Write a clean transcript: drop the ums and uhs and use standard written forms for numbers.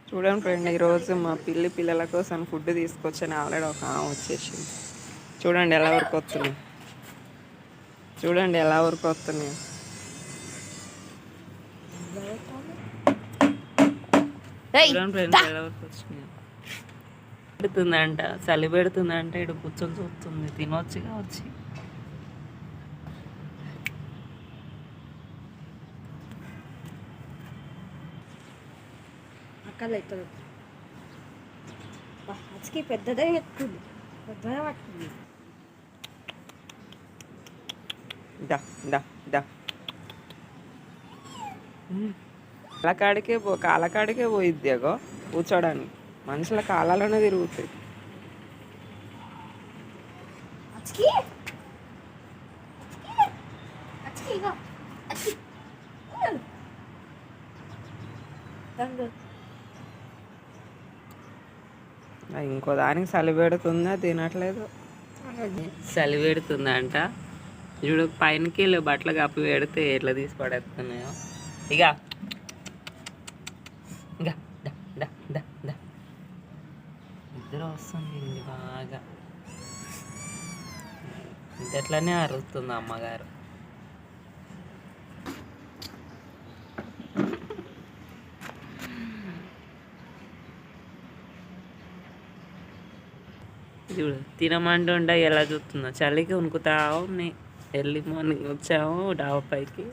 చూడండి ఫ్రెండ్, ఈరోజు మా పిల్లల కోసం ఫుడ్ తీసుకొచ్చాను. ఆల్రెడీ ఒక ఆమె వచ్చేసింది. చూడండి ఎలా ఉరికొస్తున్నాయి, చూడండి ఎలా ఉరికొస్తున్నాయి. చూడండి ఫ్రెండ్స్ ఎలా ఉరికొచ్చినాయి. పెడుతుందంట, చలి పెడుతుందంట, ఇటు కూర్చొని చూస్తుంది. తినొచ్చుగా వచ్చి. అక్కలు అవుతుంది. అచ్చకి పెద్దదే ఎత్తుంది, పెద్దదే పట్టుకుంది. దా దా దా కాలకాడికే పోయిద్ది. అగో కూర్చోడానికి మనుషుల కాలాలోనే తిరుగుతాయి. ఇంకో దానికి చలి పెడుతుందా, తినట్లేదు. చలి పెడుతుందా అంట. చూడు పైనకి వెళ్ళి బట్టలు కప్పి పెడితే ఎట్లా తీసి పడేస్తున్నాయో. ఇక ఇక నిద్ర వస్తుంది బాగా. ఇంతట్లనే అరుస్తుంది అమ్మగారు. చూడు తినమంటుండ ఎలా చూస్తుందో. చలికి వణుకుతా ఉన్నాయి. ఎర్లీ మార్నింగ్ వచ్చాము డాబా పైకి.